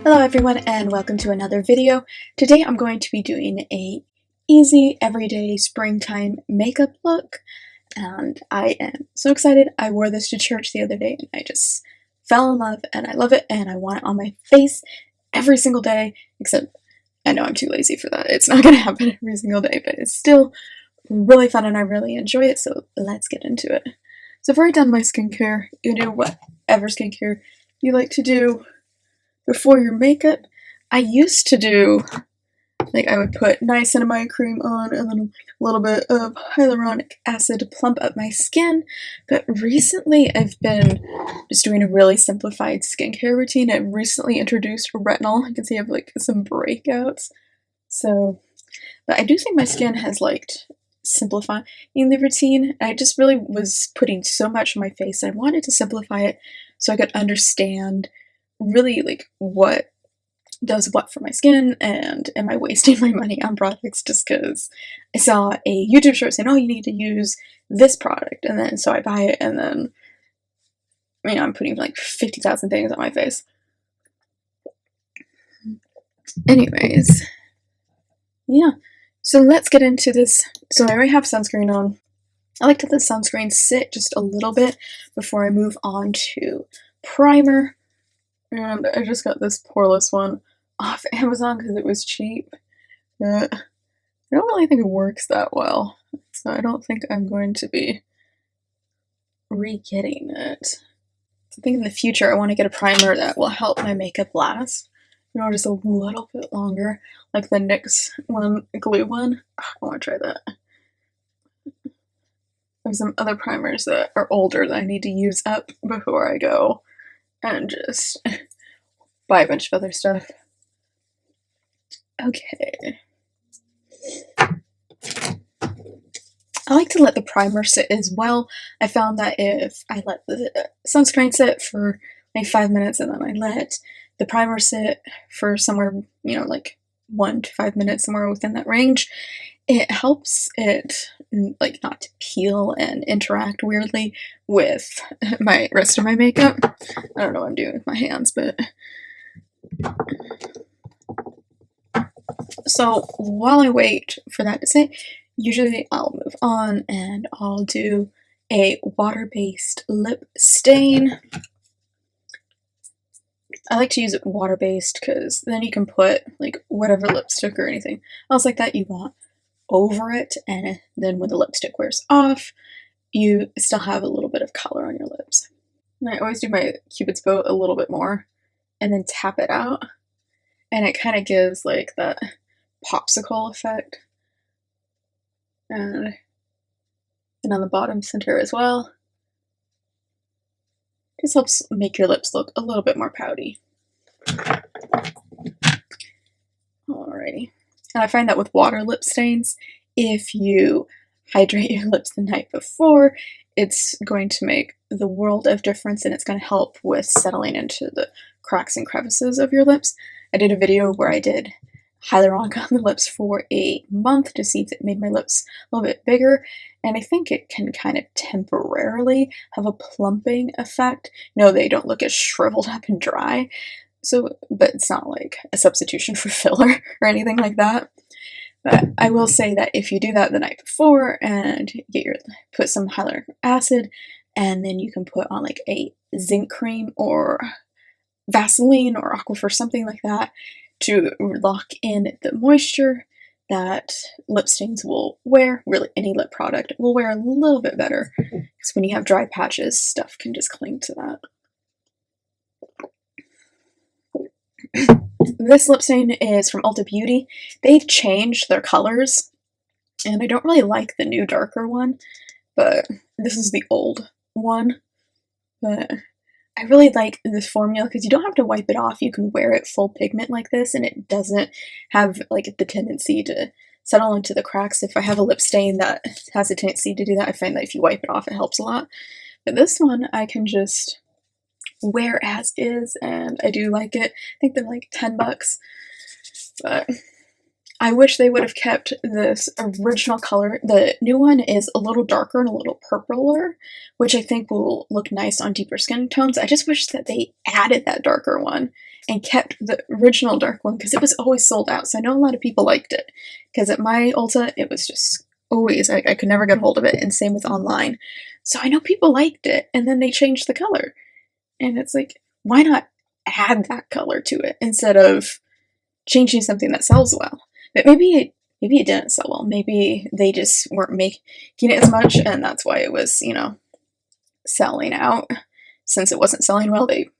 Hello everyone and welcome to another video. Today I'm going to be doing a easy everyday springtime makeup look and I am so excited. I wore this to church the other day and I just fell in love and I love it and I want it on my face every single day, except I know I'm too lazy for that. It's not going to happen every single day, but it's still really fun and I really enjoy it, so let's get into it. So I've already done my skincare. You can do whatever skincare you like to do before your makeup. I used to do, like, I would put niacinamide cream on and then a little bit of hyaluronic acid to plump up my skin, but recently I've been just doing a really simplified skincare routine. I've recently introduced retinol. You can see I have like some breakouts, so, but I do think my skin has liked simplifying the routine. I just really was putting so much on my face. I wanted to simplify it so I could understand really like what does what for my skin, and am I wasting my money on products just because I saw a YouTube short saying, oh, you need to use this product, and then so I buy it and then, you know, I'm putting like 50,000 things on my face. Anyways, yeah, so let's get into this. So I already have sunscreen on. I like to let the sunscreen sit just a little bit before I move on to primer. And I just got this poreless one off Amazon because it was cheap, but I don't really think it works that well, so I don't think I'm going to be re-getting it. I think in the future I want to get a primer that will help my makeup last, you know, just a little bit longer, like the NYX one, glue one. I want to try that. There's some other primers that are older that I need to use up before I go and just buy a bunch of other stuff. Okay. I like to let the primer sit as well. I found that if I let the sunscreen sit for like 5 minutes and then I let the primer sit for somewhere, you know, like 1 to 5 minutes, somewhere within that range, it helps it like not to peel and interact weirdly with my rest of my makeup. I don't know what I'm doing with my hands, but so while I wait for that to sit, usually I'll move on and I'll do a water-based lip stain. I like to use it water-based because then you can put like whatever lipstick or anything else like that you want over it, and then when the lipstick wears off, you still have a little bit of color on your lips. And I always do my Cupid's bow a little bit more and then tap it out, and it kind of gives like that popsicle effect. And on the bottom center as well. Just helps make your lips look a little bit more pouty. Alrighty. And I find that with water lip stains, if you hydrate your lips the night before, it's going to make the world of difference, and it's going to help with settling into the cracks and crevices of your lips. I did a video where I did hyaluronic on the lips for a month to see if it made my lips a little bit bigger, and I think it can kind of temporarily have a plumping effect. No, they don't look as shriveled up and dry, so, but it's not like a substitution for filler or anything like that. But I will say that if you do that the night before and put some hyaluronic acid, and then you can put on like a zinc cream or Vaseline or Aquaphor, something like that, to lock in the moisture that lip stains will wear. Really, any lip product will wear a little bit better, because when you have dry patches, stuff can just cling to that. This lip stain is from Ulta Beauty. They've changed their colors, and I don't really like the new darker one, but this is the old one. But I really like this formula because you don't have to wipe it off. You can wear it full pigment like this, and it doesn't have like the tendency to settle into the cracks. If I have a lip stain that has a tendency to do that, I find that if you wipe it off, it helps a lot. But this one, I can just wear as is, and I do like it. I think they're like 10 bucks, but I wish they would have kept this original color. The new one is a little darker and a little purpler, which I think will look nice on deeper skin tones. I just wish that they added that darker one and kept the original dark one because it was always sold out. So I know a lot of people liked it because at my Ulta, it was just always, I could never get a hold of it, and same with online. So I know people liked it, and then they changed the color. And it's like, why not add that color to it instead of changing something that sells well? But maybe it didn't sell well. Maybe they just weren't making it as much, and that's why it was, selling out. Since it wasn't selling well, they,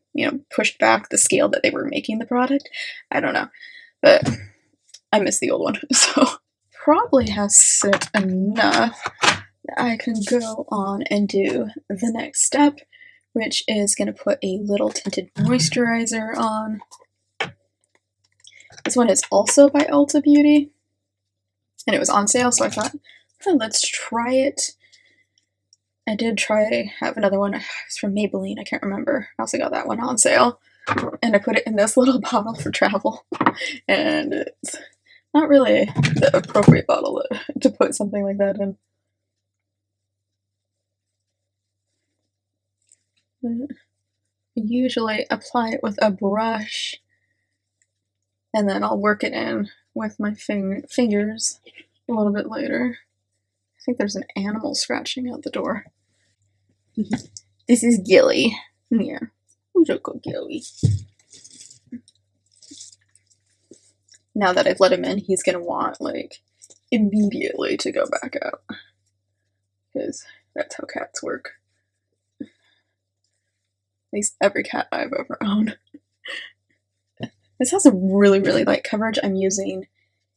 pushed back the scale that they were making the product. I don't know. But I miss the old one. So probably has set enough that I can go on and do the next step, which is going to put a little tinted moisturizer on. This one is also by Ulta Beauty, and it was on sale, so I thought, let's try it. I did have another one. It's from Maybelline, I can't remember. I also got that one on sale, and I put it in this little bottle for travel, and it's not really the appropriate bottle to put something like that in. I usually apply it with a brush, and then I'll work it in with my fingers a little bit later. I think there's an animal scratching out the door. This is Gilly. Yeah. Look at Gilly. Now that I've let him in, he's gonna want, immediately to go back out. Because that's how cats work. At least every cat I've ever owned. This has a really, really light coverage. I'm using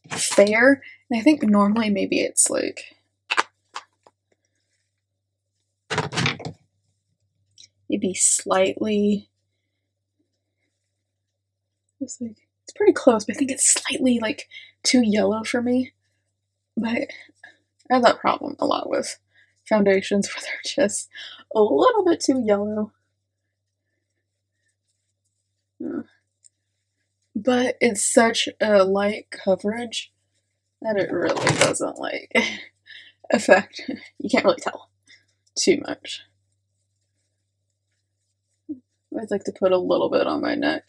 Fair, and I think normally maybe it's maybe slightly, it's pretty close, but I think it's slightly too yellow for me. But I have that problem a lot with foundations where they're just a little bit too yellow. But it's such a light coverage that it really doesn't affect, you can't really tell too much. I'd like to put a little bit on my neck.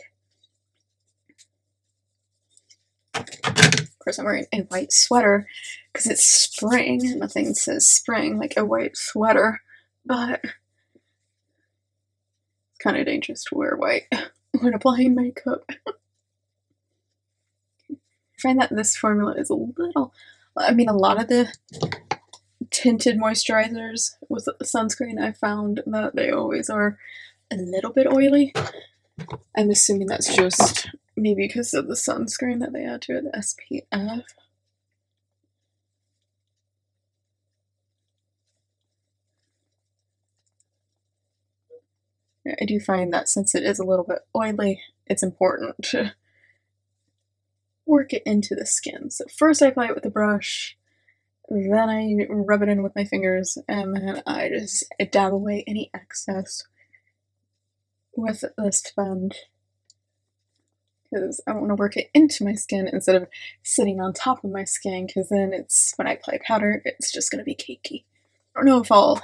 Of course, I'm wearing a white sweater because it's spring. Nothing says spring like a white sweater, but it's kind of dangerous to wear white when applying makeup. I find that this formula is a lot of the tinted moisturizers with sunscreen, I found that they always are a little bit oily. I'm assuming that's just maybe because of the sunscreen that they add to it, the SPF. I do find that since it is a little bit oily, it's important to work it into the skin. So first I apply it with a brush, then I rub it in with my fingers, and then I just dab away any excess with the sponge, because I want to work it into my skin instead of sitting on top of my skin, because then when I apply powder, it's just going to be cakey. I don't know if I'll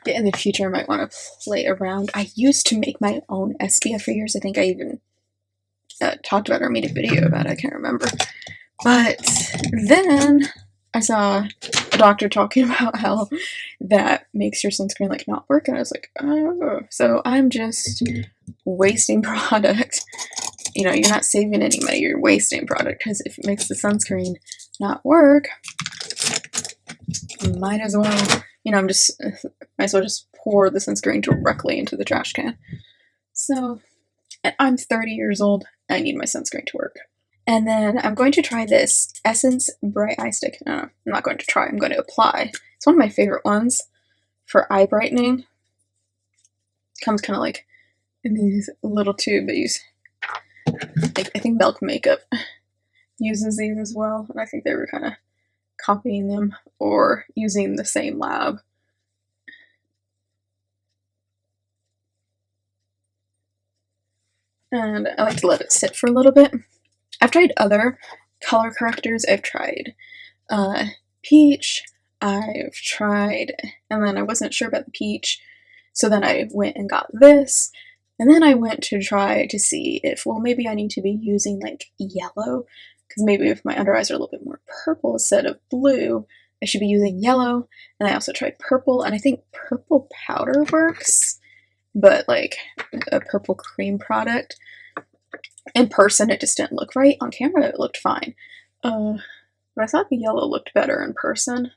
in the future, I might want to play around. I used to make my own SPF for years. I think I even talked about it or made a video about it. I can't remember. But then I saw a doctor talking about how that makes your sunscreen not work, and I was like, oh, so I'm just wasting product. You're not saving any money. You're wasting product, because if it makes the sunscreen not work, might as well. Might as well just pour the sunscreen directly into the trash can. So, I'm 30 years old. I need my sunscreen to work. And then I'm going to try this Essence Bright Eye Stick. No, I'm not going to try. I'm going to apply. It's one of my favorite ones for eye brightening. It comes kind of in these little tubes. I think Milk Makeup uses these as well. And I think they were kind of copying them or using the same lab. And I like to let it sit for a little bit. I've tried other color correctors. I've tried peach, I've tried, and then I wasn't sure about the peach, so then I went and got this, And then I went to try to see if, well, maybe I need to be using like yellow, because maybe if my under eyes are a little bit more purple instead of blue, I should be using yellow. And I also tried purple, and I think purple powder works, but like a purple cream product. In person, it just didn't look right. On camera, it looked fine. But I thought the yellow looked better in person. And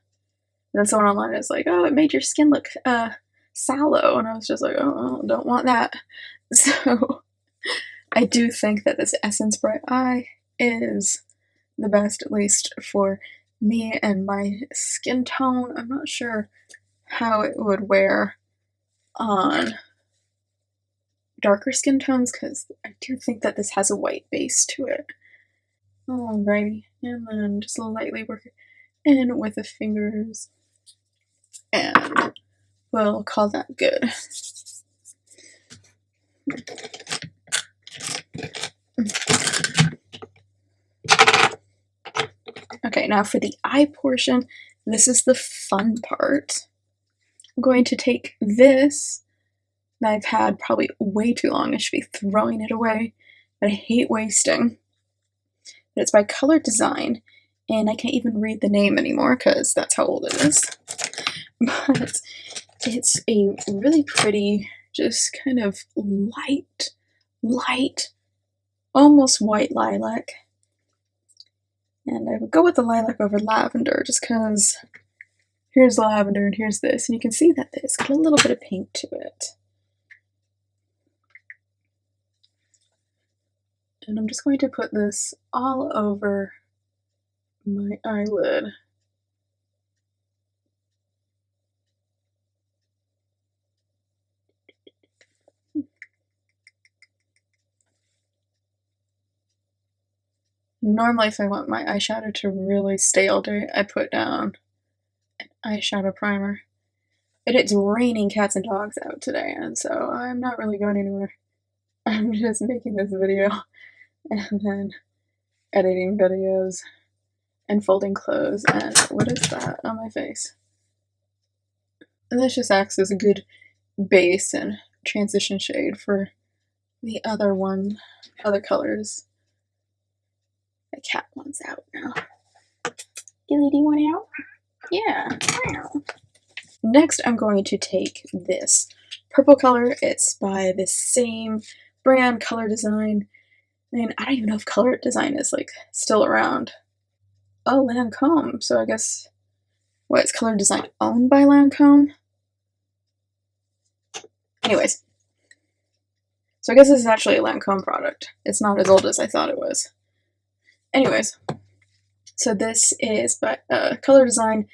then someone online is like, oh, it made your skin look sallow. And I was just like, oh, don't want that. So I do think that this Essence Bright Eye is the best, at least for me and my skin tone. I'm not sure how it would wear on darker skin tones, because I do think that this has a white base to it. Alrighty, and then just lightly work it in with the fingers, and we'll call that good. Okay, now for the eye portion, this is the fun part. I'm going to take this that I've had probably way too long. I should be throwing it away, but I hate wasting. But it's by Color Design, and I can't even read the name anymore because that's how old it is. But it's a really pretty, just kind of light, almost white lilac. And I would go with the lilac over lavender just because here's lavender and here's this, and you can see that it's got a little bit of pink to it. And I'm just going to put this all over my eyelid. Normally, if I want my eyeshadow to really stay all day, I put down an eyeshadow primer. It's raining cats and dogs out today, and so I'm not really going anywhere. I'm just making this video and then editing videos and folding clothes, and what is that on my face? And this just acts as a good base and transition shade for the other colors. The cat one's out now. Gilly, do you want out? Yeah. Wow. Next, I'm going to take this purple color. It's by the same brand, Color Design. And I don't even know if Color Design is like still around. Oh, Lancome. So I guess, what, is Color Design owned by Lancome? Anyways. So I guess this is actually a Lancome product. It's not as old as I thought it was. Anyways. So this is by Color Design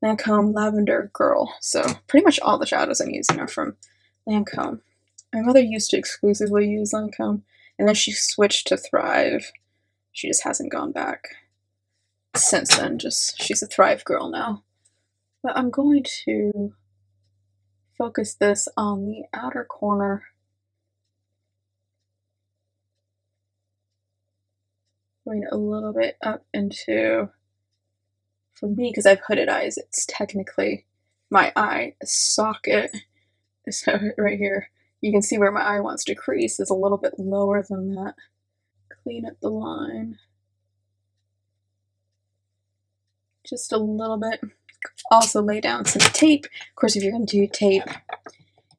Lancome Lavender Girl. So pretty much all the shadows I'm using are from Lancome. My mother used to exclusively use Lancome, and then she switched to Thrive. She just hasn't gone back since then. She's a Thrive girl now. But I'm going to focus this on the outer corner. Going a little bit up into, for me, because I have hooded eyes, it's technically my eye socket. So right here, you can see where my eye wants to crease is a little bit lower than that. Clean up the line. Just a little bit. Also lay down some tape. Of course, if you're going to do tape,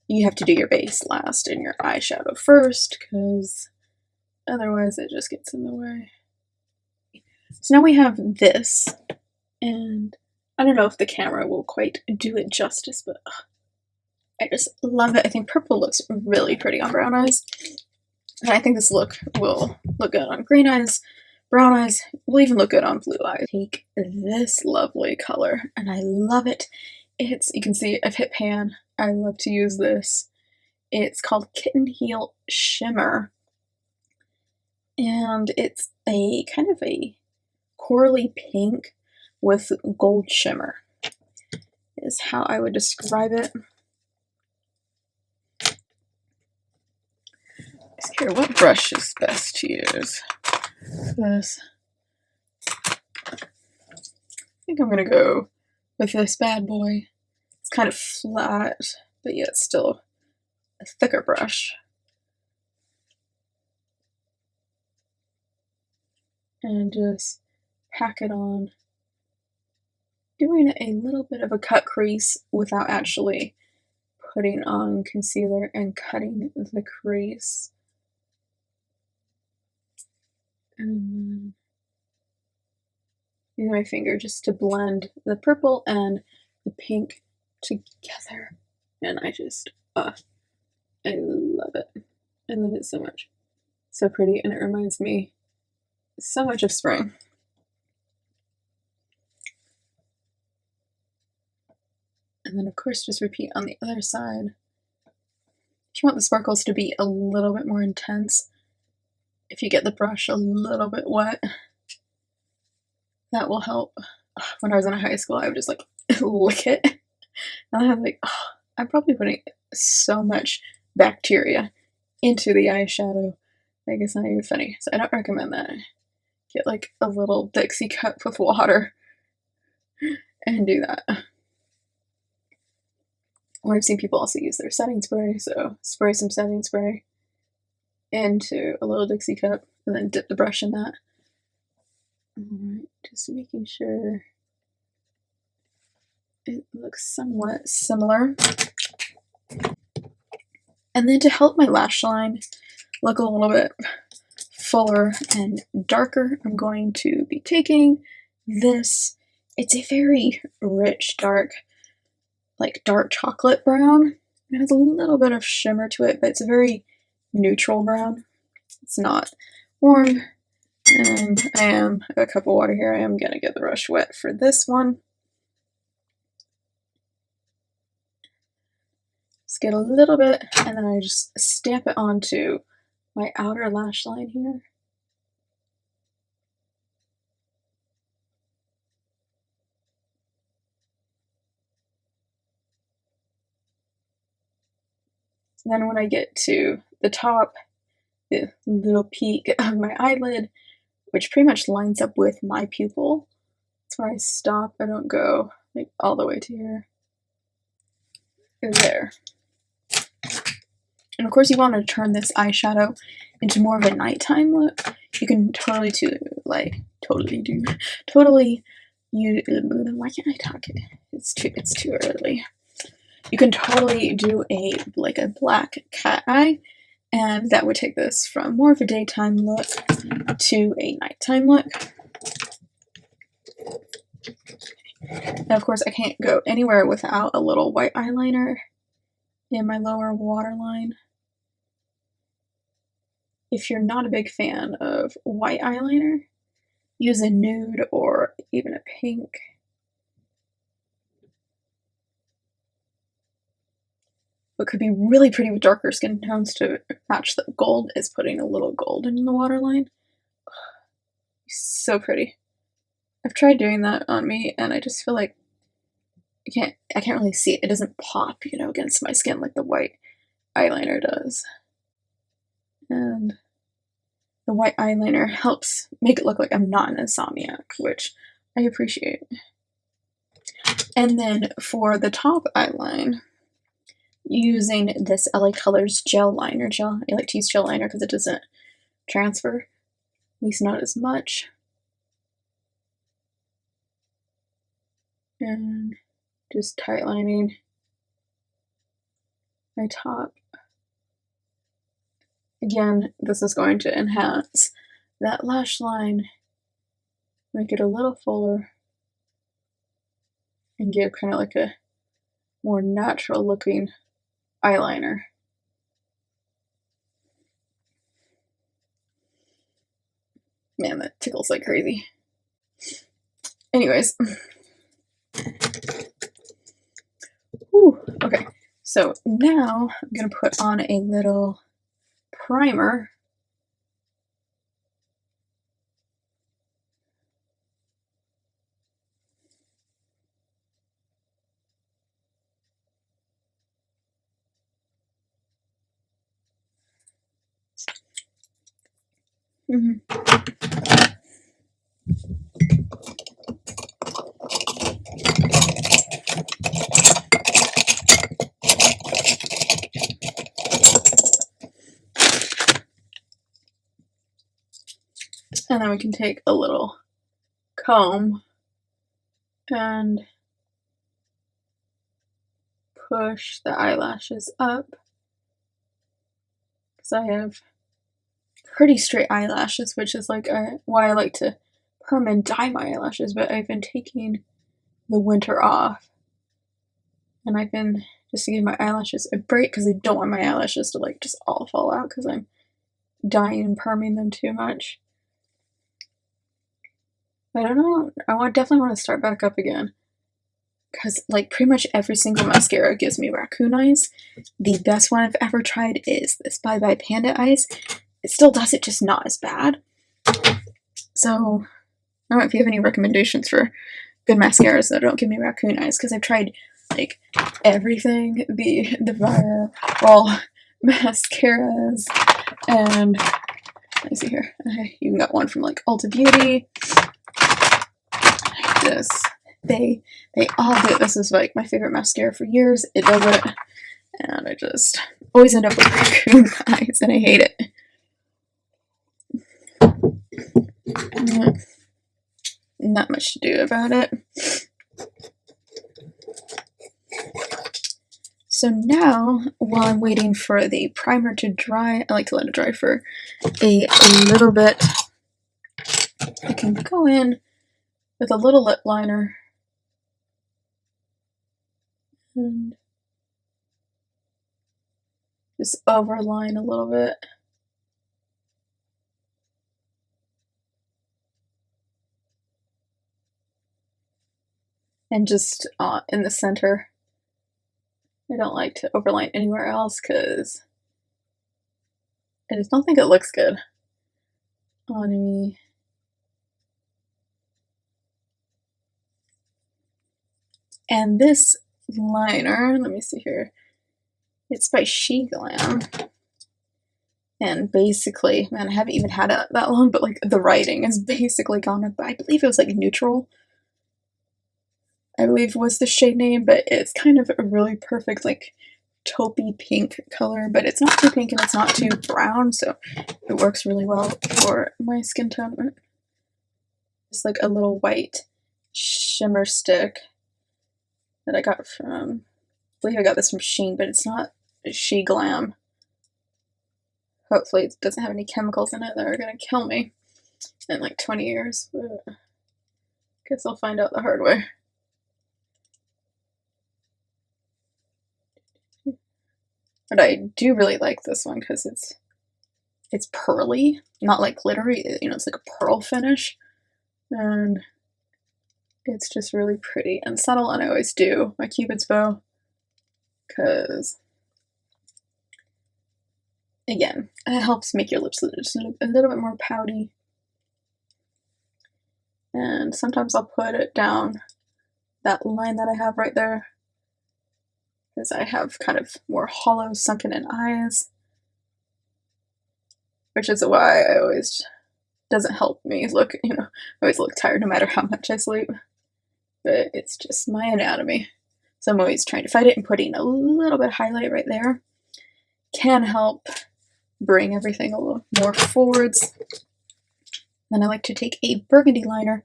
you have to do your base last and your eyeshadow first, because otherwise it just gets in the way. So now we have this, and I don't know if the camera will quite do it justice, but I just love it. I think purple looks really pretty on brown eyes, and I think this look will look good on green eyes. Brown eyes will even look good on blue eyes. Take this lovely color, and I love it. You can see I've hit pan. I love to use this. It's called Kitten Heel Shimmer, and it's a kind of a corally pink with gold shimmer is how I would describe it. Here, what brush is best to use for this? I think I'm gonna go with this bad boy. It's kind of flat, but yet still a thicker brush. and just pack it on, doing a little bit of a cut crease without actually putting on concealer and cutting the crease. And using my finger just to blend the purple and the pink together. And I love it. I love it so much. So pretty, and it reminds me so much of spring. And then of course just repeat on the other side. If you want the sparkles to be a little bit more intense, if you get the brush a little bit wet, that will help. When I was in high school, I would just like lick it. And I was like, oh, I'm probably putting so much bacteria into the eyeshadow. Like, it's not even funny. So I don't recommend that. Get like a little Dixie cup with water and do that. Or I've seen people also use their setting spray, so spray some setting spray into a little Dixie cup and then dip the brush in that. Alright, just making sure it looks somewhat similar. And then to help my lash line look a little bit fuller and darker, I'm going to be taking this. It's a very rich, dark chocolate brown. It has a little bit of shimmer to it, but it's a very neutral brown. It's not warm. And I have a cup of water here. I am going to get the brush wet for this one. Just get a little bit, and then I just stamp it onto my outer lash line here. And then when I get to the top, the little peak of my eyelid, which pretty much lines up with my pupil, that's where I stop. I don't go like all the way to here. There. And of course you want to turn this eyeshadow into more of a nighttime look. You can totally why can't I talk? It's too early. You can totally do a black cat eye, and that would take this from more of a daytime look to a nighttime look. And of course I can't go anywhere without a little white eyeliner in my lower waterline. If you're not a big fan of white eyeliner, use a nude or even a pink. What could be really pretty with darker skin tones to match the gold is putting a little gold in the waterline. So pretty. I've tried doing that on me, and I just feel like I can't really see it. It doesn't pop, against my skin like the white eyeliner does. And the white eyeliner helps make it look like I'm not an insomniac, which I appreciate. And then for the top eyeline, using this LA Colors gel liner gel. I like to use gel liner because it doesn't transfer, at least not as much. And just tight lining my top. Again, this is going to enhance that lash line, make it a little fuller, and give kind of like a more natural looking eyeliner. Man, that tickles like crazy. Anyways. Whew, okay, so now I'm going to put on a little primer. And then we can take a little comb and push the eyelashes up, because I have pretty straight eyelashes, which is like why I like to perm and dye my eyelashes, but I've been taking the winter off, and I've been just to give my eyelashes a break because I don't want my eyelashes to like just all fall out because I'm dyeing and perming them too much. But I don't know, definitely want to start back up again, because like pretty much every single mascara gives me raccoon eyes. The best one I've ever tried is this Bye Bye Panda Eyes. It still does it, just not as bad. So I don't know if you have any recommendations for good mascaras that don't give me raccoon eyes, because I've tried like everything, the viral mascaras, and let me see here, I even got one from like Ulta Beauty. This, they all do it. This is like my favorite mascara for years. It does it, and I just always end up with raccoon eyes, and I hate it. Not much to do about it. So now, while I'm waiting for the primer to dry, I like to let it dry for a little bit. I can go in with a little lip liner and just overline a little bit. And just in the center. I don't like to overline anywhere else because I just don't think it looks good on me. And this liner, let me see here, it's by SheGlam. And basically, man, I haven't even had it that long, but like the writing is basically gone up. I believe it was like neutral, I believe was the shade name, but it's kind of a really perfect like taupey pink color, but it's not too pink and it's not too brown, so it works really well for my skin tone. It's like a little white shimmer stick that I got from, I believe I got this from Shein, but it's not SheGlam. Hopefully it doesn't have any chemicals in it that are gonna kill me in like 20 years. Guess I'll find out the hard way. But I do really like this one because it's pearly, not like glittery, you know, it's like a pearl finish. And it's just really pretty and subtle, and I always do my Cupid's bow because, again, it helps make your lips just look a little bit more pouty. And sometimes I'll put it down that line that I have right there, because I have kind of more hollow, sunken in eyes, which is why I always, doesn't help me look, you know, I always look tired no matter how much I sleep, but it's just my anatomy. So I'm always trying to fight it, and putting a little bit of highlight right there can help bring everything a little more forwards. Then I like to take a burgundy liner.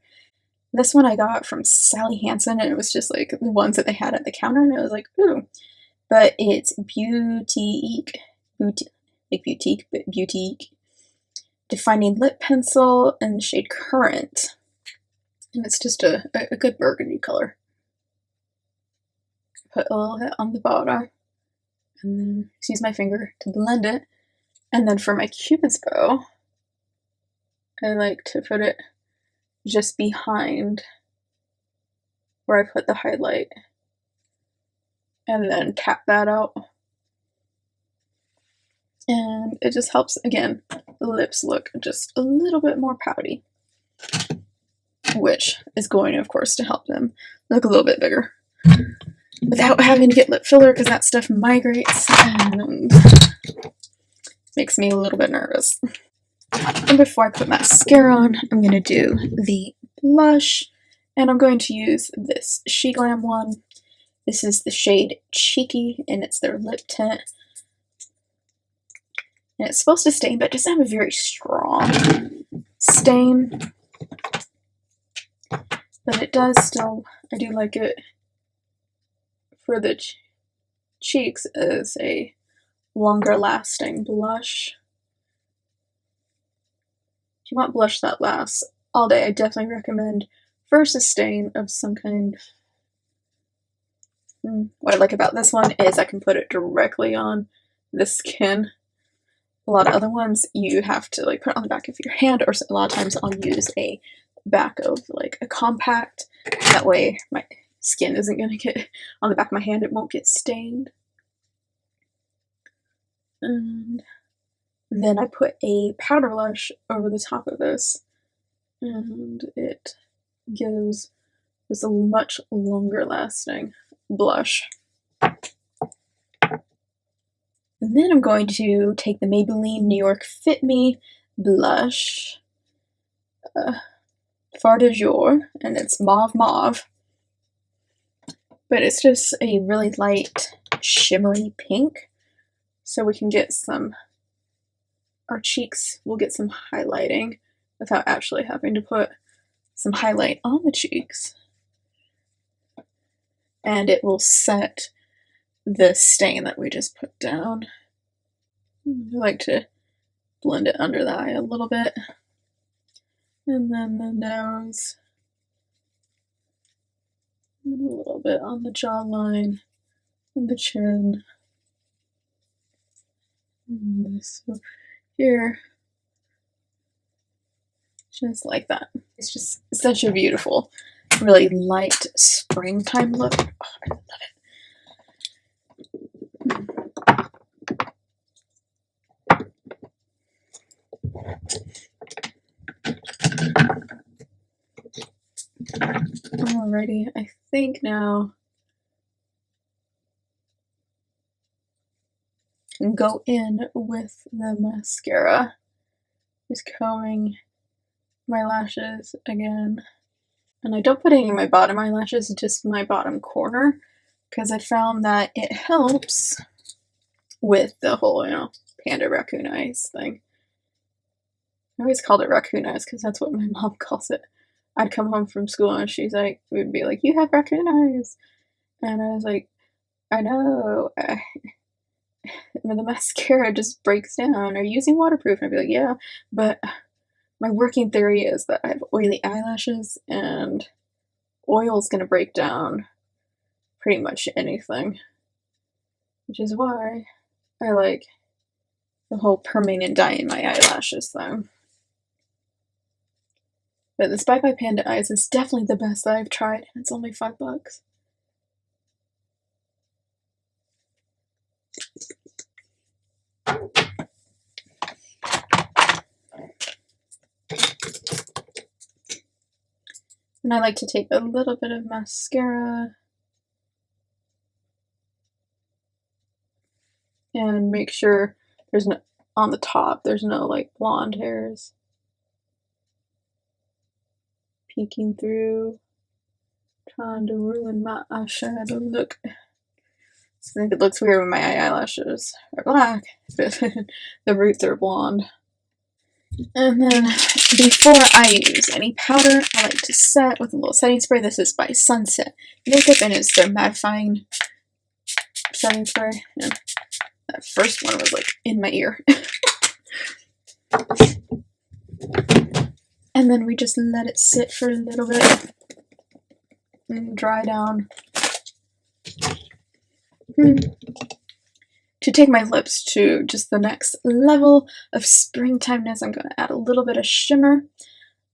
This one I got from Sally Hansen, and it was just like the ones that they had at the counter, and I was like, ooh. But it's Beautique Defining Lip Pencil in the shade Currant. And it's just a good burgundy color. Put a little bit on the bottom, and then just use my finger to blend it. And then for my Cupid's bow, I like to put it just behind where I put the highlight, and then tap that out. And it just helps, again, the lips look just a little bit more pouty, which is going, of course, to help them look a little bit bigger without having to get lip filler, because that stuff migrates and makes me a little bit nervous. And before I put mascara on, I'm going to do the blush, and I'm going to use this SheGlam one. This is the shade Cheeky, and it's their lip tint. And it's supposed to stain, but it doesn't have a very strong stain, but it does still, I do like it for the cheeks as a longer lasting blush. If you want blush that lasts all day, I definitely recommend first a stain of some kind. What I like about this one is I can put it directly on the skin. A lot of other ones you have to like put it on the back of your hand, or a lot of times I'll use a back of like a compact. That way my skin isn't going to get on the back of my hand, it won't get stained. And then I put a powder blush over the top of this, and it gives this a much longer lasting blush. And then I'm going to take the Maybelline New York Fit Me blush, Fard du Jour, and it's mauve, but it's just a really light shimmery pink, so we can get our cheeks will get some highlighting without actually having to put some highlight on the cheeks. And it will set the stain that we just put down. I like to blend it under the eye a little bit. And then the nose. And a little bit on the jawline and the chin. And this here. Just like that. It's just such a beautiful, really light springtime look. Oh, I love it. Alrighty, I think now I can go in with the mascara. Just combing my lashes again. And I don't put any of my bottom eyelashes, just my bottom corner, because I found that it helps with the whole, panda raccoon eyes thing. I always called it raccoon eyes because that's what my mom calls it. I'd come home from school and we'd be like, "You have raccoon eyes." And I was like, "I know. The mascara just breaks down. Are you using waterproof?" And I'd be like, "Yeah, but my working theory is that I have oily eyelashes and oil's gonna break down pretty much anything." Which is why I like the whole permanent dyeing my eyelashes thing. But the Spy by Panda Eyes is definitely the best that I've tried, and it's only $5. And I like to take a little bit of mascara and make sure there's no, on the top, there's no like blonde hairs peeking through, trying to ruin my eyeshadow look. I think it looks weird when my eyelashes are black, but the roots are blonde. And then before I use any powder, I like to set with a little setting spray. This is by Sunset Makeup, and it's their mattifying setting spray. And that first one was like in my ear. And then we just let it sit for a little bit and dry down. To take my lips to just the next level of springtimeness, I'm going to add a little bit of shimmer.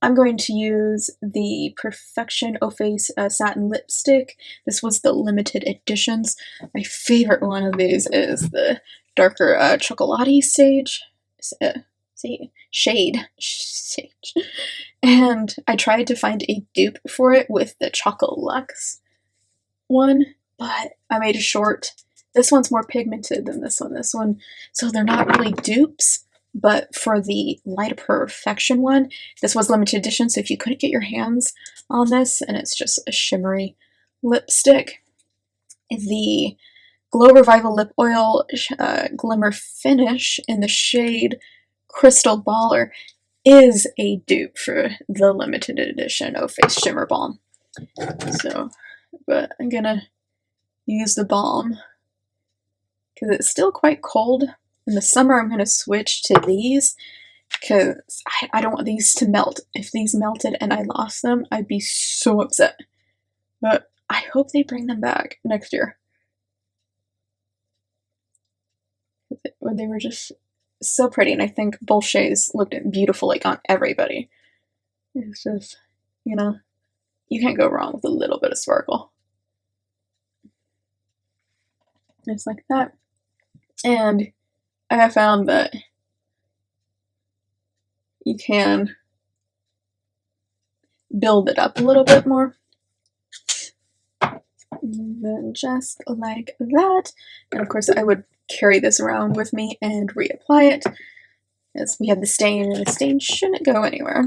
I'm going to use the Perfection Eau Face Satin Lipstick. This was the limited editions. My favorite one of these is the darker Chocolatey shade. And I tried to find a dupe for it with the Choco Luxe one, but I made a short. This one's more pigmented than this one, so they're not really dupes, but for the Light Perfection one, this was limited edition, so if you couldn't get your hands on this, and it's just a shimmery lipstick, the Glow Revival Lip Oil Glimmer Finish in the shade Crystal Baller is a dupe for the limited edition O Face Shimmer Balm. So, but I'm gonna use the balm because it's still quite cold. In the summer, I'm gonna switch to these because I don't want these to melt. If these melted and I lost them, I'd be so upset. But I hope they bring them back next year. They were just so pretty, and I think both shades looked beautiful like on everybody. It's just, you know, you can't go wrong with a little bit of sparkle. Just like that. And I have found that you can build it up a little bit more. And then just like that. And of course I would carry this around with me and reapply it, as we have the stain, and the stain shouldn't go anywhere.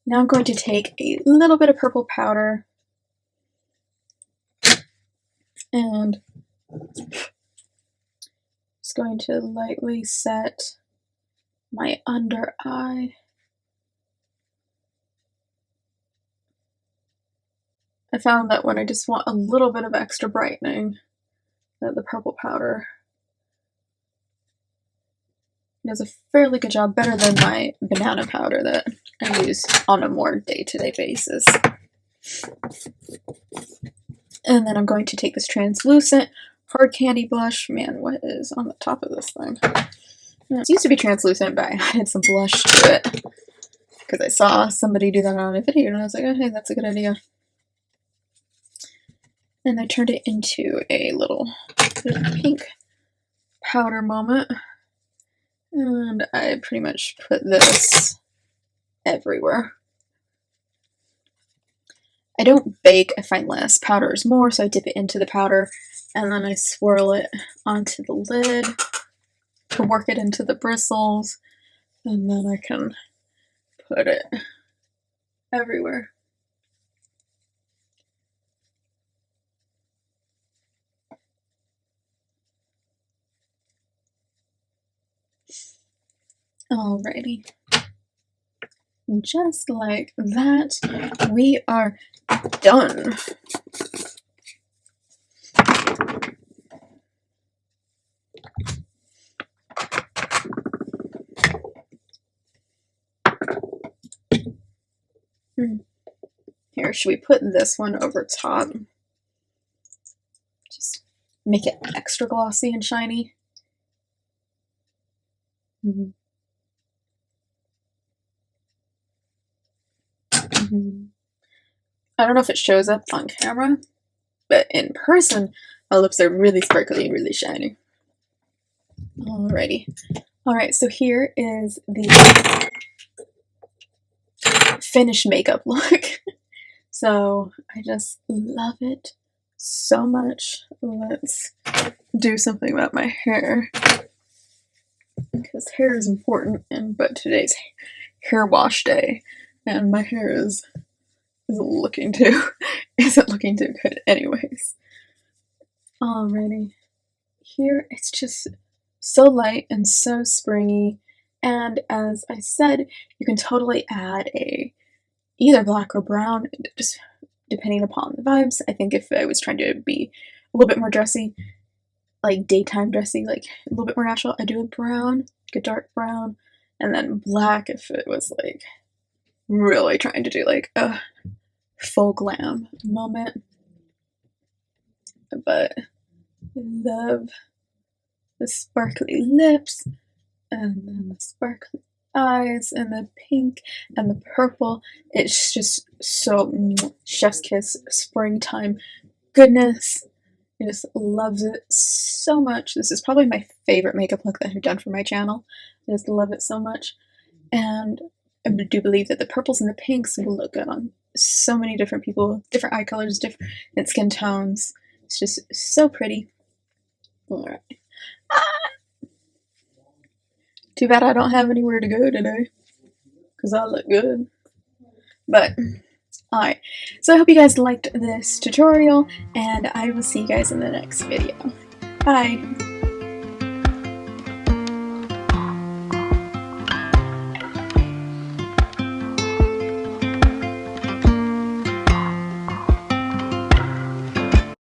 Now I'm going to take a little bit of purple powder and just going to lightly set my under eye. I found that when I just want a little bit of extra brightening, that the purple powder does a fairly good job, better than my banana powder that I use on a more day-to-day basis. And then I'm going to take this translucent hard candy blush. Man, what is on the top of this thing? It used to be translucent, but I added some blush to it because I saw somebody do that on a video, and I was like, oh, hey, that's a good idea. And I turned it into a little pink powder moment. And I pretty much put this everywhere. I don't bake, I find less powder is more, so I dip it into the powder and then I swirl it onto the lid to work it into the bristles, and then I can put it everywhere. Alrighty. Just like that, we are done. Here, should we put this one over top? Just make it extra glossy and shiny. I don't know if it shows up on camera, but in person, my lips are really sparkly and really shiny. Alrighty. Alright, so here is the finished makeup look. So I just love it so much. Let's do something about my hair, because hair is important, but today's hair wash day, and my hair isn't looking too good anyways. Alrighty. Here it's just so light and so springy, and as I said, you can totally add either black or brown, just depending upon the vibes. I think if I was trying to be a little bit more dressy, like daytime dressy, like a little bit more natural, I'd do a brown, like a dark brown, and then black if it was like really trying to do like a full glam moment. But I love the sparkly lips, and then the sparkly eyes, and the pink, and the purple. It's just so chef's kiss, springtime goodness. I just loves it so much. This is probably my favorite makeup look that I've done for my channel. I just love it so much. And I do believe that the purples and the pinks will look good on so many different people, different eye colors, different skin tones. It's just so pretty. Alright. Too bad I don't have anywhere to go today, because I look good. But, alright. So I hope you guys liked this tutorial, and I will see you guys in the next video. Bye!